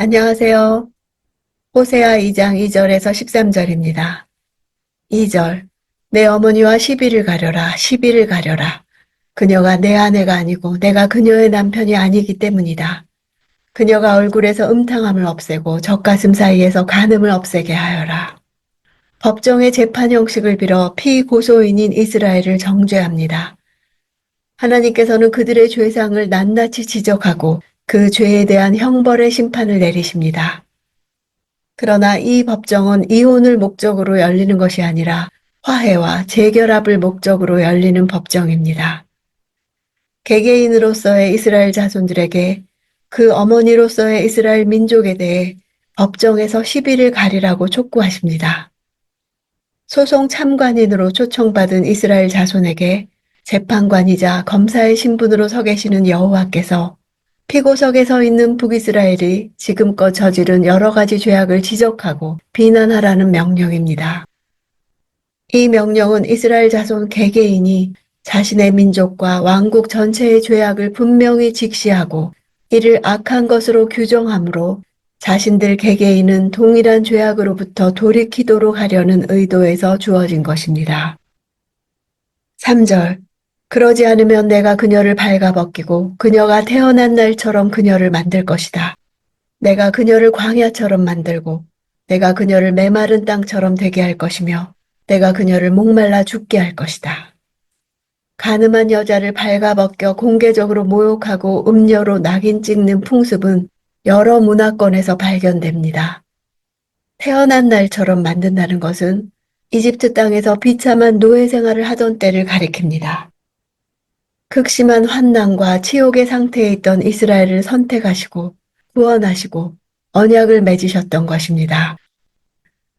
안녕하세요. 호세아 2장 2절에서 13절입니다. 2절. 내 어머니와 시비를 가려라, 시비를 가려라. 그녀가 내 아내가 아니고 내가 그녀의 남편이 아니기 때문이다. 그녀가 얼굴에서 음탕함을 없애고 젖가슴 사이에서 간음을 없애게 하여라. 법정의 재판 형식을 빌어 피고소인인 이스라엘을 정죄합니다. 하나님께서는 그들의 죄상을 낱낱이 지적하고 그 죄에 대한 형벌의 심판을 내리십니다. 그러나 이 법정은 이혼을 목적으로 열리는 것이 아니라 화해와 재결합을 목적으로 열리는 법정입니다. 개개인으로서의 이스라엘 자손들에게 그 어머니로서의 이스라엘 민족에 대해 법정에서 시비를 가리라고 촉구하십니다. 소송 참관인으로 초청받은 이스라엘 자손에게 재판관이자 검사의 신분으로 서 계시는 여호와께서 피고석에 서 있는 북이스라엘이 지금껏 저지른 여러 가지 죄악을 지적하고 비난하라는 명령입니다. 이 명령은 이스라엘 자손 개개인이 자신의 민족과 왕국 전체의 죄악을 분명히 직시하고 이를 악한 것으로 규정하므로 자신들 개개인은 동일한 죄악으로부터 돌이키도록 하려는 의도에서 주어진 것입니다. 3절. 그러지 않으면 내가 그녀를 발가벗기고 그녀가 태어난 날처럼 그녀를 만들 것이다. 내가 그녀를 광야처럼 만들고 내가 그녀를 메마른 땅처럼 되게 할 것이며 내가 그녀를 목말라 죽게 할 것이다. 가늠한 여자를 발가벗겨 공개적으로 모욕하고 음녀로 낙인 찍는 풍습은 여러 문화권에서 발견됩니다. 태어난 날처럼 만든다는 것은 이집트 땅에서 비참한 노예 생활을 하던 때를 가리킵니다. 극심한 환난과 치욕의 상태에 있던 이스라엘을 선택하시고 구원하시고 언약을 맺으셨던 것입니다.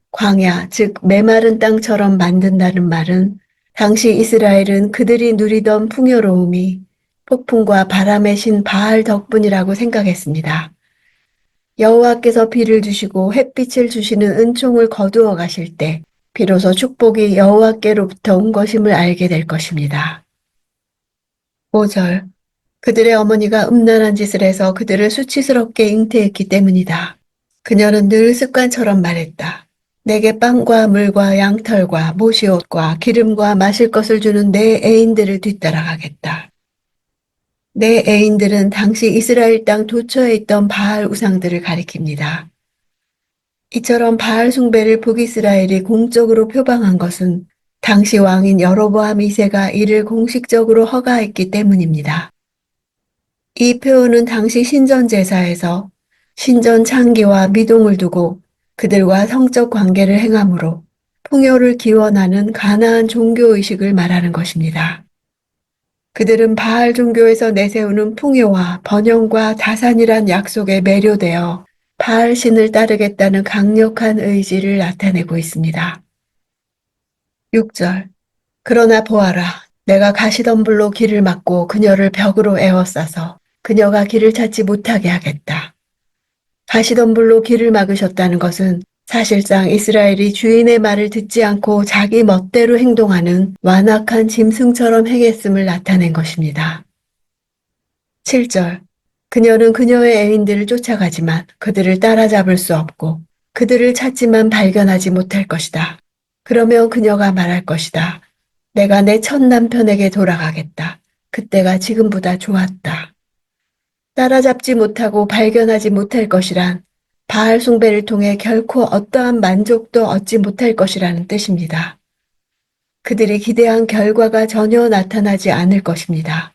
광야, 즉 메마른 땅처럼 만든다는 말은 당시 이스라엘은 그들이 누리던 풍요로움이 폭풍과 바람의 신 바알 덕분이라고 생각했습니다. 여호와께서 비를 주시고 햇빛을 주시는 은총을 거두어 가실 때 비로소 축복이 여호와께로부터 온 것임을 알게 될 것입니다. 5절. 그들의 어머니가 음란한 짓을 해서 그들을 수치스럽게 잉태했기 때문이다. 그녀는 늘 습관처럼 말했다. 내게 빵과 물과 양털과 모시옷과 기름과 마실 것을 주는 내 애인들을 뒤따라가겠다. 내 애인들은 당시 이스라엘 땅 도처에 있던 바알 우상들을 가리킵니다. 이처럼 바알 숭배를 북이스라엘이 공적으로 표방한 것은 당시 왕인 여로보암 2세가 이를 공식적으로 허가했기 때문입니다. 이 표현은 당시 신전 제사에서 신전 창기와 미동을 두고 그들과 성적 관계를 행함으로 풍요를 기원하는 가나안 종교의식을 말하는 것입니다. 그들은 바알 종교에서 내세우는 풍요와 번영과 자산이란 약속에 매료되어 바알 신을 따르겠다는 강력한 의지를 나타내고 있습니다. 6절. 그러나 보아라, 내가 가시덤불로 길을 막고 그녀를 벽으로 에워싸서 그녀가 길을 찾지 못하게 하겠다. 가시덤불로 길을 막으셨다는 것은 사실상 이스라엘이 주인의 말을 듣지 않고 자기 멋대로 행동하는 완악한 짐승처럼 행했음을 나타낸 것입니다. 7절. 그녀는 그녀의 애인들을 쫓아가지만 그들을 따라잡을 수 없고 그들을 찾지만 발견하지 못할 것이다. 그러면 그녀가 말할 것이다. 내가 내 첫 남편에게 돌아가겠다. 그때가 지금보다 좋았다. 따라잡지 못하고 발견하지 못할 것이란 바알 숭배를 통해 결코 어떠한 만족도 얻지 못할 것이라는 뜻입니다. 그들이 기대한 결과가 전혀 나타나지 않을 것입니다.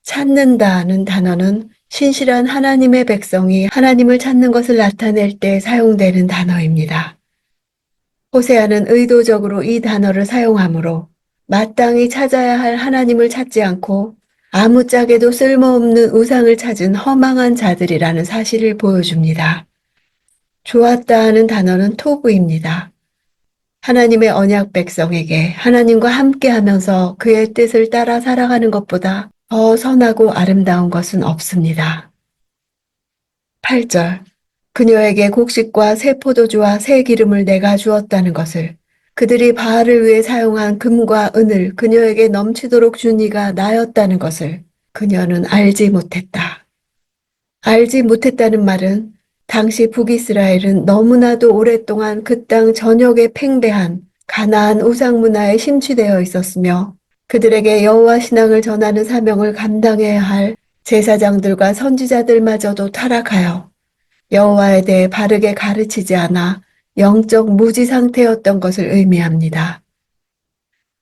찾는다는 단어는 신실한 하나님의 백성이 하나님을 찾는 것을 나타낼 때 사용되는 단어입니다. 호세아는 의도적으로 이 단어를 사용하므로 마땅히 찾아야 할 하나님을 찾지 않고 아무짝에도 쓸모없는 우상을 찾은 허망한 자들이라는 사실을 보여줍니다. 좋았다 하는 단어는 토브입니다. 하나님의 언약 백성에게 하나님과 함께하면서 그의 뜻을 따라 살아가는 것보다 더 선하고 아름다운 것은 없습니다. 8절. 그녀에게 곡식과 새 포도주와 새 기름을 내가 주었다는 것을 그들이 바알을 위해 사용한 금과 은을 그녀에게 넘치도록 준 이가 나였다는 것을 그녀는 알지 못했다. 알지 못했다는 말은 당시 북이스라엘은 너무나도 오랫동안 그 땅 전역에 팽배한 가나안 우상 문화에 심취되어 있었으며 그들에게 여호와 신앙을 전하는 사명을 감당해야 할 제사장들과 선지자들마저도 타락하여 여호와에 대해 바르게 가르치지 않아 영적 무지 상태였던 것을 의미합니다.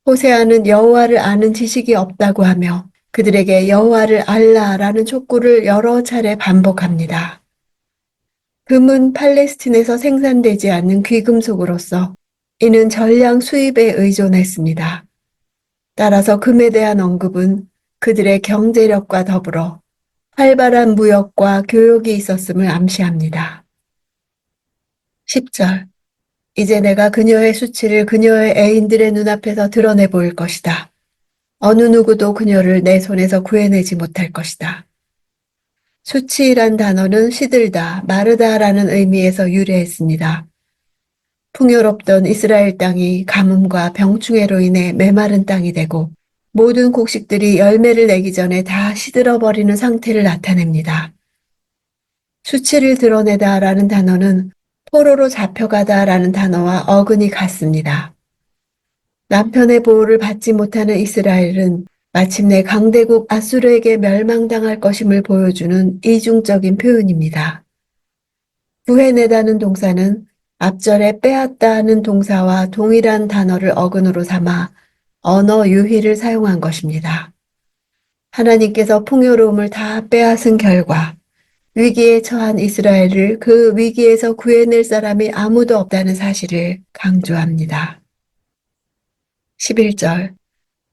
호세아는 여호와를 아는 지식이 없다고 하며 그들에게 여호와를 알라라는 촉구를 여러 차례 반복합니다. 금은 팔레스틴에서 생산되지 않는 귀금속으로서 이는 전량 수입에 의존했습니다. 따라서 금에 대한 언급은 그들의 경제력과 더불어 활발한 무역과 교역이 있었음을 암시합니다. 10절 이제 내가 그녀의 수치를 그녀의 애인들의 눈앞에서 드러내 보일 것이다. 어느 누구도 그녀를 내 손에서 구해내지 못할 것이다. 수치란 단어는 시들다, 마르다라는 의미에서 유래했습니다. 풍요롭던 이스라엘 땅이 가뭄과 병충해로 인해 메마른 땅이 되고 모든 곡식들이 열매를 내기 전에 다 시들어버리는 상태를 나타냅니다. 수치를 드러내다라는 단어는 포로로 잡혀가다라는 단어와 어근이 같습니다. 남편의 보호를 받지 못하는 이스라엘은 마침내 강대국 아수르에게 멸망당할 것임을 보여주는 이중적인 표현입니다. 구해내다는 동사는 앞절에 빼앗다는 동사와 동일한 단어를 어근으로 삼아 언어 유희를 사용한 것입니다. 하나님께서 풍요로움을 다 빼앗은 결과 위기에 처한 이스라엘을 그 위기에서 구해낼 사람이 아무도 없다는 사실을 강조합니다. 11절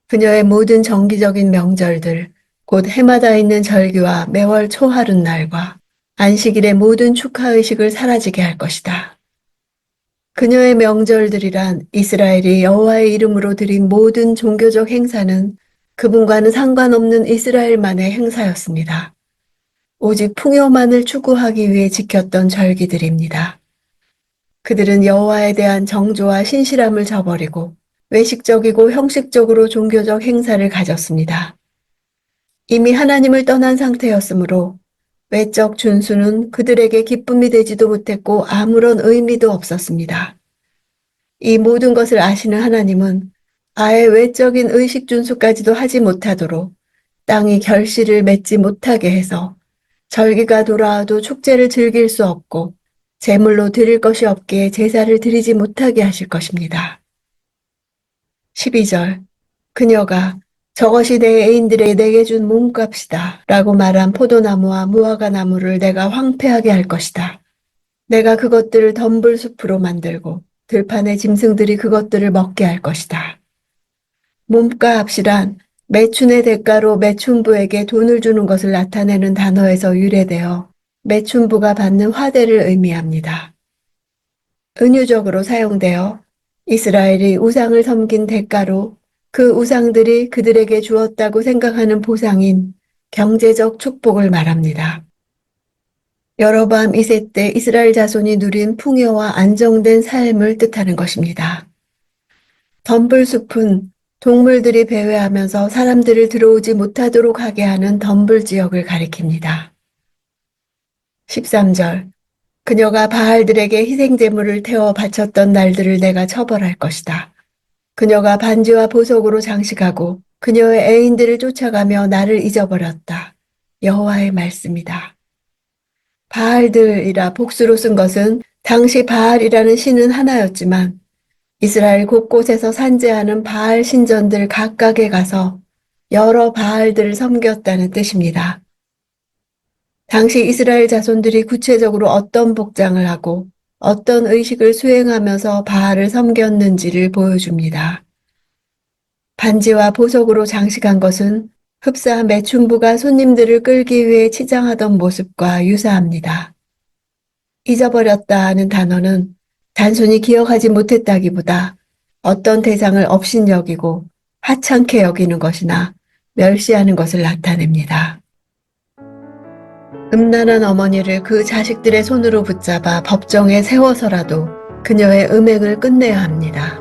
그녀의 모든 정기적인 명절들, 곧 해마다 있는 절기와 매월 초하룻날과 안식일의 모든 축하의식을 사라지게 할 것이다. 그녀의 명절들이란 이스라엘이 여호와의 이름으로 드린 모든 종교적 행사는 그분과는 상관없는 이스라엘만의 행사였습니다. 오직 풍요만을 추구하기 위해 지켰던 절기들입니다. 그들은 여호와에 대한 정조와 신실함을 저버리고 외식적이고 형식적으로 종교적 행사를 가졌습니다. 이미 하나님을 떠난 상태였으므로 외적 준수는 그들에게 기쁨이 되지도 못했고 아무런 의미도 없었습니다. 이 모든 것을 아시는 하나님은 아예 외적인 의식 준수까지도 하지 못하도록 땅이 결실을 맺지 못하게 해서 절기가 돌아와도 축제를 즐길 수 없고 제물로 드릴 것이 없기에 제사를 드리지 못하게 하실 것입니다. 12절 그녀가 저것이 내 애인들에게 내게 준 몸값이다 라고 말한 포도나무와 무화과 나무를 내가 황폐하게 할 것이다. 내가 그것들을 덤불숲으로 만들고 들판의 짐승들이 그것들을 먹게 할 것이다. 몸값이란 매춘의 대가로 매춘부에게 돈을 주는 것을 나타내는 단어에서 유래되어 매춘부가 받는 화대를 의미합니다. 은유적으로 사용되어 이스라엘이 우상을 섬긴 대가로 그 우상들이 그들에게 주었다고 생각하는 보상인 경제적 축복을 말합니다. 여로보암 2세 때 이스라엘 자손이 누린 풍요와 안정된 삶을 뜻하는 것입니다. 덤불숲은 동물들이 배회하면서 사람들을 들어오지 못하도록 하게 하는 덤불 지역을 가리킵니다. 13절 그녀가 바알들에게 희생제물을 태워 바쳤던 날들을 내가 처벌할 것이다. 그녀가 반지와 보석으로 장식하고 그녀의 애인들을 쫓아가며 나를 잊어버렸다. 여호와의 말씀이다. 바알들이라 복수로 쓴 것은 당시 바알이라는 신은 하나였지만 이스라엘 곳곳에서 산재하는 바알 신전들 각각에 가서 여러 바알들을 섬겼다는 뜻입니다. 당시 이스라엘 자손들이 구체적으로 어떤 복장을 하고 어떤 의식을 수행하면서 바알을 섬겼는지를 보여줍니다. 반지와 보석으로 장식한 것은 흡사 매춘부가 손님들을 끌기 위해 치장하던 모습과 유사합니다. 잊어버렸다는 단어는 단순히 기억하지 못했다기보다 어떤 대상을 업신여기고 하찮게 여기는 것이나 멸시하는 것을 나타냅니다. 음란한 어머니를 그 자식들의 손으로 붙잡아 법정에 세워서라도 그녀의 음행을 끝내야 합니다.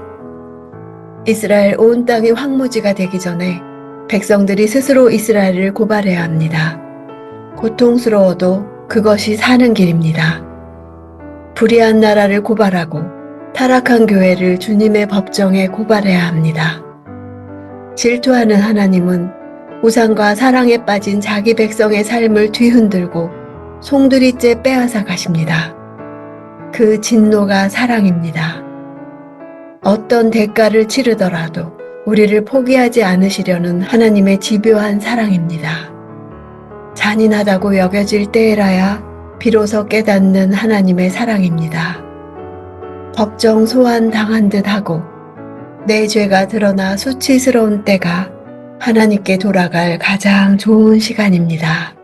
이스라엘 온 땅이 황무지가 되기 전에 백성들이 스스로 이스라엘을 고발해야 합니다. 고통스러워도 그것이 사는 길입니다. 불의한 나라를 고발하고 타락한 교회를 주님의 법정에 고발해야 합니다. 질투하는 하나님은 우상과 사랑에 빠진 자기 백성의 삶을 뒤흔들고 송두리째 빼앗아 가십니다. 그 진노가 사랑입니다. 어떤 대가를 치르더라도 우리를 포기하지 않으시려는 하나님의 집요한 사랑입니다. 잔인하다고 여겨질 때에라야 비로소 깨닫는 하나님의 사랑입니다. 법정 소환 당한 듯 하고 내 죄가 드러나 수치스러운 때가 하나님께 돌아갈 가장 좋은 시간입니다.